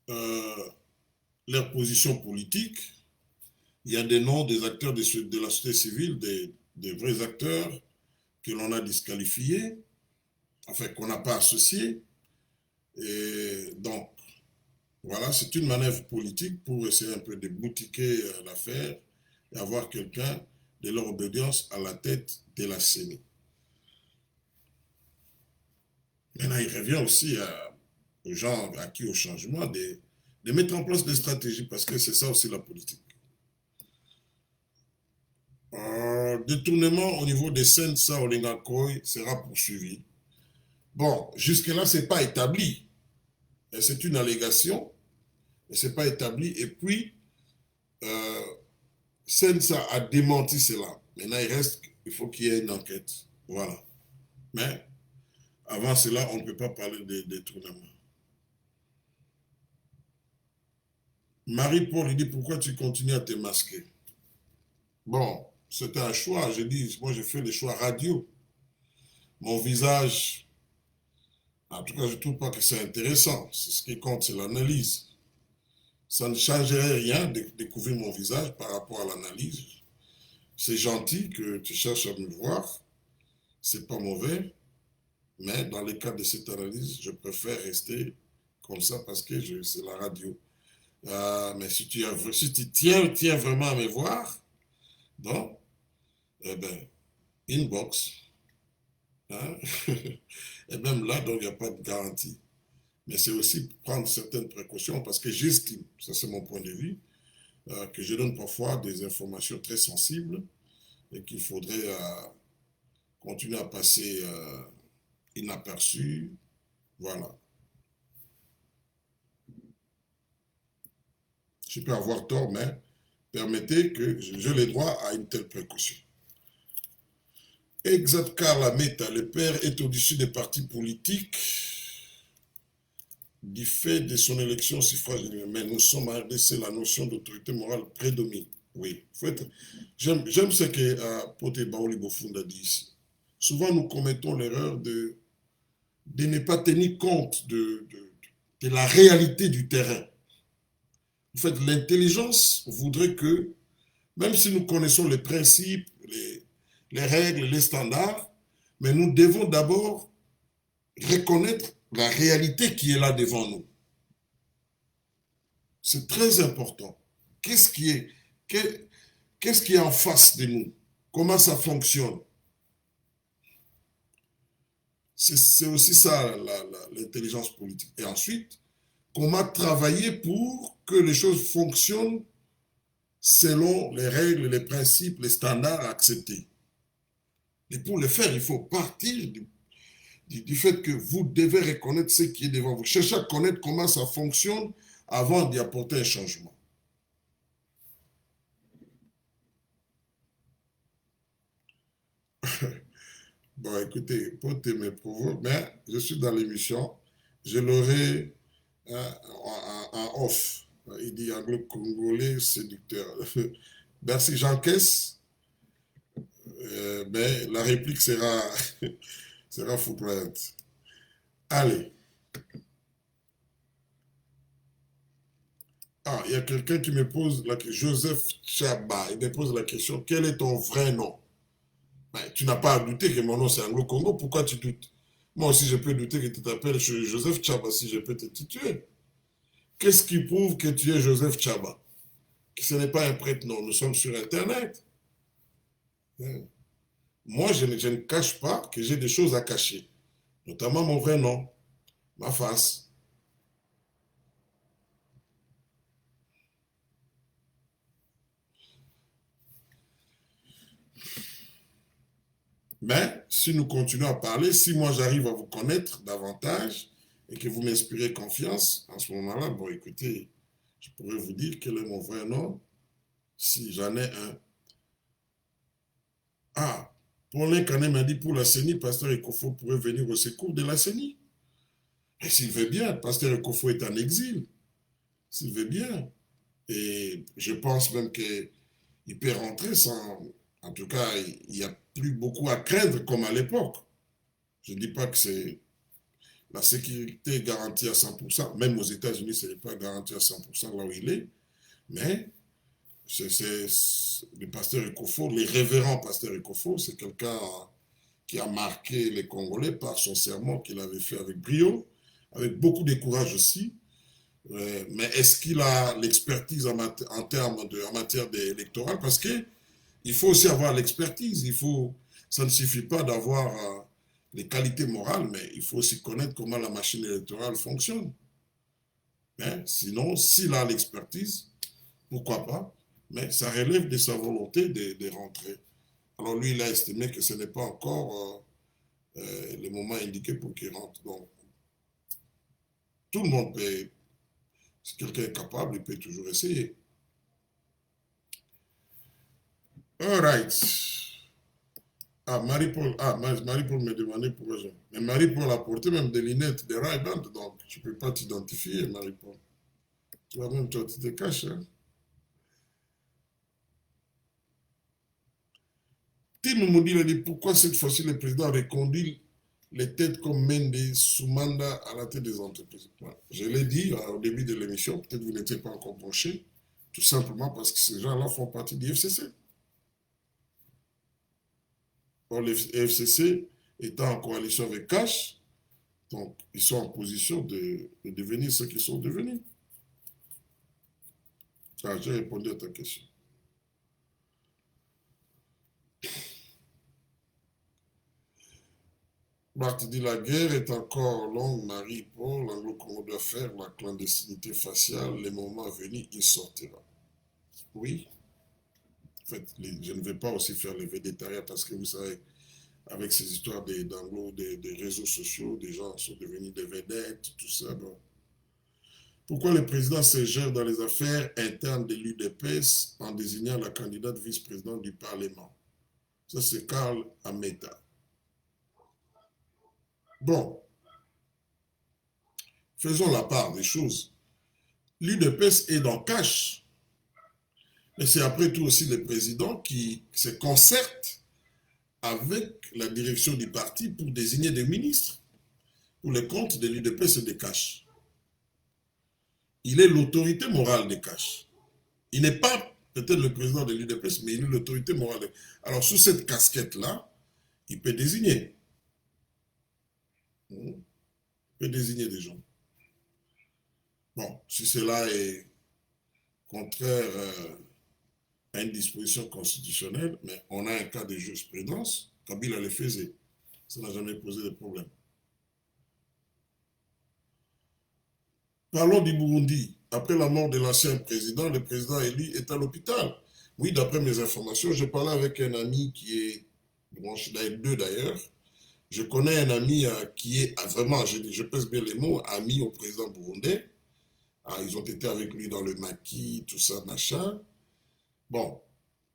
euh, leur position politique. Il y a des noms des acteurs de la société civile, des vrais acteurs que l'on a disqualifiés, enfin qu'on n'a pas associés. Et donc, voilà, c'est une manœuvre politique pour essayer un peu de boutiquer l'affaire et avoir quelqu'un de leur obédience à la tête de la CENI. Maintenant, il revient aussi aux gens acquis au changement de mettre en place des stratégies parce que c'est ça aussi la politique. Détournement au niveau des scènes, ça, Olengakoi sera poursuivi. Bon, jusque-là, ce n'est pas établi. C'est une allégation, mais ce n'est pas établi. Et puis, euh, Sensa a démenti cela. Maintenant, il faut qu'il y ait une enquête. Voilà. Mais avant cela, on ne peut pas parler de détournement. Marie-Paul, il dit, pourquoi tu continues à te masquer? Bon, c'était un choix. Je dis, moi, je fais le choix radio. Mon visage, en tout cas, je ne trouve pas que c'est intéressant. Ce qui compte, c'est l'analyse. Ça ne changerait rien de découvrir mon visage par rapport à l'analyse. C'est gentil que tu cherches à me voir. C'est pas mauvais. Mais dans le cas de cette analyse, je préfère rester comme ça parce que c'est la radio. Mais si tu tiens vraiment à me voir, donc, eh ben, inbox. Hein? Et même là, donc, il n'y a pas de garantie. Mais c'est aussi prendre certaines précautions parce que j'estime, ça c'est mon point de vue, que je donne parfois des informations très sensibles et qu'il faudrait continuer à passer inaperçu. Voilà. Je peux avoir tort, mais permettez que j'ai le droit à une telle précaution. Exact, car la méta, le père est au-dessus des partis politiques du fait de son élection au suffrage universel. Mais nous sommes à RDC, la notion d'autorité morale prédomine. Oui, j'aime ce que Pote Baoli Bofunda dit ici. Souvent, nous commettons l'erreur de ne pas tenir compte de la réalité du terrain. En fait, l'intelligence voudrait que, même si nous connaissons les principes, les règles, les standards, mais nous devons d'abord reconnaître la réalité qui est là devant nous. C'est très important. Qu'est-ce qui est en face de nous? Comment ça fonctionne? C'est aussi ça l'intelligence politique. Et ensuite, comment travailler pour que les choses fonctionnent selon les règles, les principes, les standards acceptés. Et pour le faire, il faut partir du fait que vous devez reconnaître ce qui est devant vous. Cherchez à connaître comment ça fonctionne avant d'y apporter un changement. Bon, écoutez, pour mes propos, mais je suis dans l'émission, je l'aurai en off. Il dit anglo-congolais séducteur. Merci, j'encaisse, mais la réplique sera foudroyante. Allez. Ah, il y a quelqu'un qui me pose la question, Joseph Chaba, il me pose la question, quel est ton vrai nom? Ben, tu n'as pas à douter que mon nom c'est Anglo-Congo, pourquoi tu doutes? Moi aussi je peux douter que tu t'appelles Joseph Chaba si je peux te tuer. Qu'est-ce qui prouve que tu es Joseph Chaba? Que ce n'est pas un prêtre, non, nous sommes sur Internet. Hein? Moi je ne cache pas que j'ai des choses à cacher, notamment mon vrai nom, ma face. Mais si nous continuons à parler, si moi j'arrive à vous connaître davantage et que vous m'inspirez confiance, en ce moment-là, bon écoutez, je pourrais vous dire quel est mon vrai nom, si j'en ai un. Ah, Paulin Canet m'a dit pour la CENI, Pasteur Ekofo pourrait venir au secours de la CENI. Et s'il veut bien, Pasteur Ekofo est en exil, s'il veut bien. Et je pense même qu'il peut rentrer sans... En tout cas, il n'y a plus beaucoup à craindre comme à l'époque. Je ne dis pas que c'est la sécurité est garantie à 100%, même aux États-Unis, ce n'est pas garanti à 100% là où il est, mais c'est le pasteur Ekofo, le révérend pasteur Ekofo, c'est quelqu'un qui a marqué les Congolais par son serment qu'il avait fait avec brio, avec beaucoup de courage aussi. Mais est-ce qu'il a l'expertise en matière électorale? Parce que il faut aussi avoir l'expertise. Ça ne suffit pas d'avoir les qualités morales, mais il faut aussi connaître comment la machine électorale fonctionne. Hein? Sinon, s'il a l'expertise, pourquoi pas? Mais ça relève de sa volonté de rentrer. Alors lui, il a estimé que ce n'est pas encore le moment indiqué pour qu'il rentre. Donc, tout le monde peut, si quelqu'un est capable, il peut toujours essayer. All right. Marie-Paul me demandait pourquoi je... Mais Marie-Paul a porté même des lunettes, des Ray-Ban, donc tu ne peux pas t'identifier, Marie-Paul. Toi-même, toi, tu te caches. Hein? Tim Moudi a dit pourquoi cette fois-ci le président avait conduit les têtes comme Mende Soumanda à la tête des entreprises. Voilà. Je l'ai dit au début de l'émission, peut-être vous n'étiez pas encore branché, tout simplement parce que ces gens-là font partie du FCC. Or, le FCC étant en coalition avec Cash, donc ils sont en position de devenir ce qu'ils sont devenus. Ah, j'ai répondu à ta question. Marthe dit la guerre est encore longue, Marie-Paul, l'Anglo-Congo doit faire la clandestinité faciale, les moments à venir, il sortira. Oui, en fait, je ne vais pas aussi faire les végétariens parce que vous savez, avec ces histoires des réseaux sociaux, des gens sont devenus des vedettes, tout ça. Bon. Pourquoi le président se gère dans les affaires internes de l'UDPS en désignant la candidate vice-présidente du Parlement? Ça, c'est Karl Ameta. Bon, faisons la part des choses. L'UDPS est dans cash, mais c'est après tout aussi le président qui se concerte avec la direction du parti pour désigner des ministres pour le compte de l'UDPS et des cash. Il est l'autorité morale des cash. Il n'est pas peut-être le président de l'UDPS, mais il est l'autorité morale. Alors, sous cette casquette-là, il peut désigner. Il peut désigner des gens. Bon, si cela est contraire à une disposition constitutionnelle, mais on a un cas de jurisprudence, Kabila le faisait. Ça n'a jamais posé de problème. Parlons du Burundi. Après la mort de l'ancien président, le président élu est à l'hôpital. Oui, d'après mes informations, je parlais avec un ami qui est, bon, je suis deux d'ailleurs, je connais un ami qui est vraiment, je pèse bien les mots, ami au président burundais. Ah, ils ont été avec lui dans le maquis, tout ça, machin. Bon,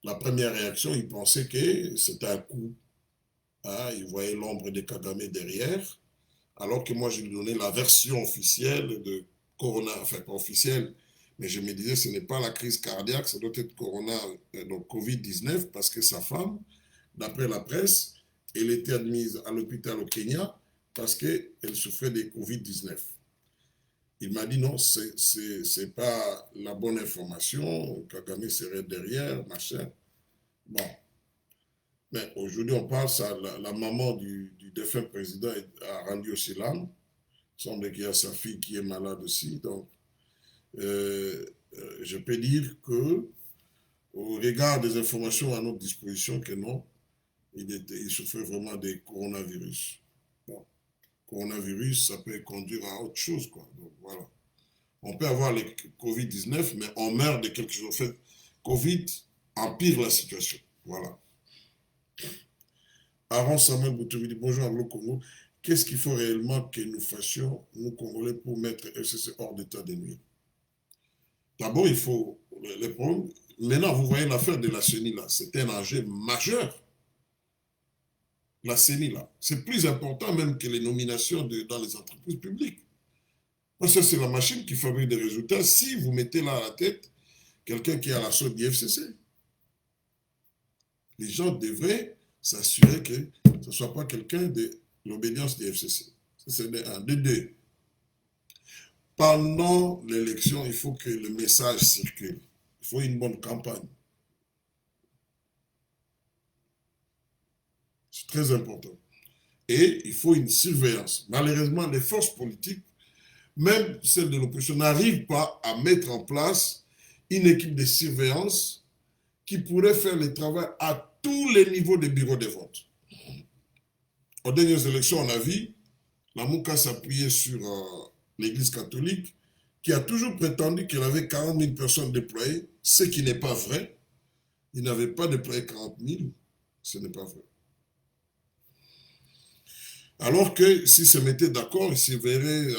la première réaction, il pensait que c'était un coup. Ah, il voyait l'ombre de Kagame derrière. Alors que moi, je lui donnais la version officielle de Corona, enfin pas officielle, mais je me disais, ce n'est pas la crise cardiaque, ça doit être Corona, donc Covid-19, parce que sa femme, d'après la presse, elle était admise à l'hôpital au Kenya parce qu'elle souffrait de Covid-19. Il m'a dit non, c'est pas la bonne information, Kagame serait derrière, machin. Bon, mais aujourd'hui on parle, ça, la maman du défunt président a rendu aussi l'âme. Il semble qu'il y a sa fille qui est malade aussi. Donc, je peux dire que, au regard des informations à notre disposition, que non, il souffrait vraiment des coronavirus. Bon, coronavirus, ça peut conduire à autre chose, quoi. Donc, voilà. On peut avoir le Covid-19, mais on meurt de quelque chose. En fait, Covid empire la situation. Voilà. Aaron Samuel Boutouvidi, bonjour Anglo-Congo. Qu'est-ce qu'il faut réellement que nous fassions, nous Congolais, pour mettre FCC hors d'état de nuire? D'abord, il faut les problèmes. Maintenant, vous voyez l'affaire de la CENI là, c'est un enjeu majeur. La CENI là, c'est plus important même que les nominations dans les entreprises publiques. Parce que c'est la machine qui fabrique des résultats si vous mettez là à la tête quelqu'un qui est à la sorte du FCC. Les gens devraient s'assurer que ce ne soit pas quelqu'un de l'obédience du FCC. C'est de un. De deux, pendant l'élection, il faut que le message circule. Il faut une bonne campagne. C'est très important. Et il faut une surveillance. Malheureusement, les forces politiques, même celles de l'opposition, n'arrivent pas à mettre en place une équipe de surveillance qui pourrait faire le travail à tous les niveaux des bureaux de vote. Aux dernières élections, on a vu la Mouka s'appuyer sur l'Église catholique qui a toujours prétendu qu'elle avait 40 000 personnes déployées, ce qui n'est pas vrai. Il n'avait pas déployé 40 000, ce n'est pas vrai. Alors que s'ils se mettaient d'accord, ils se verraient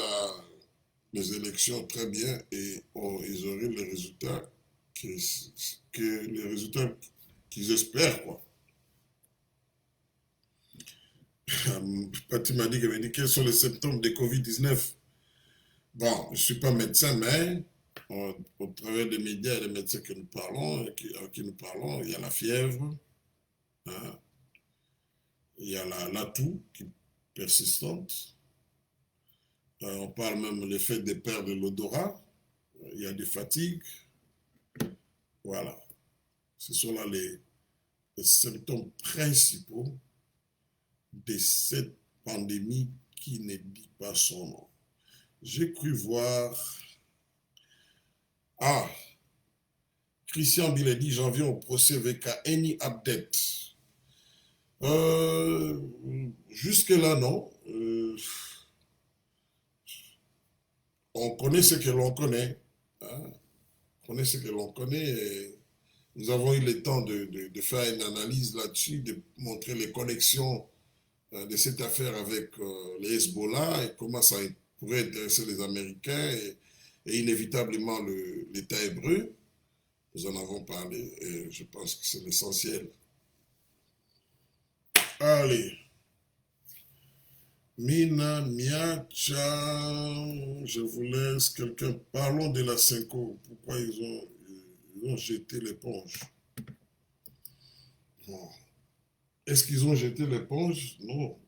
les élections très bien et ils auraient les résultats qu'ils espèrent, quoi. Pati m'a dit qu'elle m'a dit quels sont les symptômes de Covid-19. Bon, je ne suis pas médecin, mais au travers des médias et des médecins que nous parlons, nous parlons, il y a la fièvre, hein, il y a la toux qui est persistante. On parle même de l'effet de perdre l'odorat, il y a des fatigues. Voilà. Ce sont là les symptômes principaux de cette pandémie qui ne dit pas son nom. J'ai cru voir... Ah, Christian Biledi, j'en viens au procès VK Abdet. Euh, Jusque-là, non. On connaît ce que l'on connaît. Hein. On connaît ce que l'on connaît. Et nous avons eu le temps de faire une analyse là-dessus, de montrer les connexions de cette affaire avec les Hezbollah et comment ça pourrait intéresser les Américains et inévitablement l'État hébreu. Nous en avons parlé et je pense que c'est l'essentiel. Allez. Mina Miacha, je vous laisse. Quelqu'un, parlons de la Cinco. Pourquoi ils ont jeté l'éponge? Bon. Est-ce qu'ils ont jeté l'éponge? Non.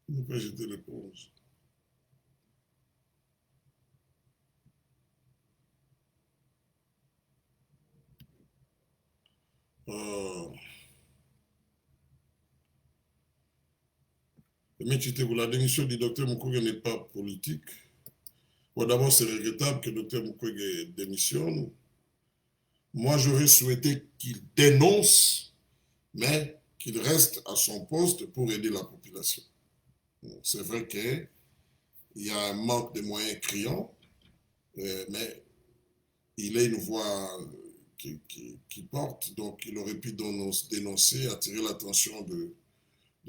Ils n'ont pas jeté l'éponge. Euh, mais la démission du docteur Mukwege n'est pas politique. Bon, d'abord, c'est regrettable que le docteur Mukwege démissionne. Moi, j'aurais souhaité qu'il dénonce, mais qu'il reste à son poste pour aider la population. C'est vrai qu'il y a un manque de moyens criant, mais il a une voix qui porte, donc il aurait pu dénoncer, attirer l'attention de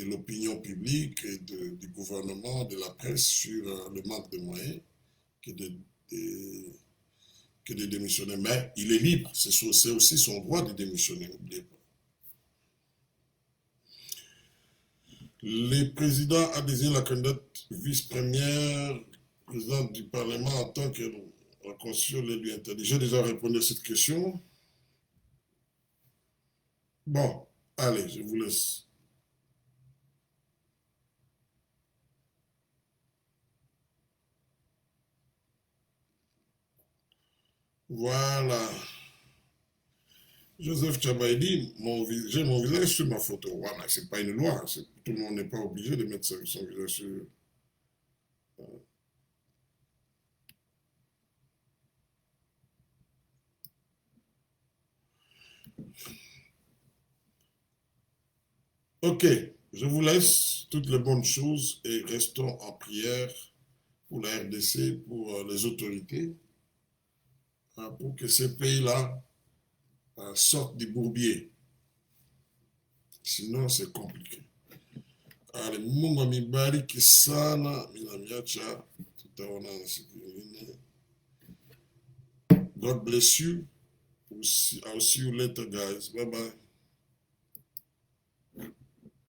l'opinion publique et du gouvernement, de la presse sur le manque de moyens que de, que de démissionner. Mais il est libre, c'est aussi son droit de démissionner, n'oubliez pas. Le président a désigné la candidate vice-première, présidente du Parlement en tant que la Constitution lui interdit. J'ai déjà répondu à cette question. Bon, allez, je vous laisse. Voilà. Joseph Tchabaidi, j'ai mon visage sur ma photo. Voilà, c'est pas une loi. Tout le monde n'est pas obligé de mettre son visage sur. Ok, je vous laisse toutes les bonnes choses et restons en prière pour la RDC, pour les autorités, hein, pour que ces pays-là sortent du bourbier. Sinon, c'est compliqué. Allez, Mungu amibariki sana, minamiacha, tutaona siku nyingine. God bless you. I'll see you later, guys. Bye-bye.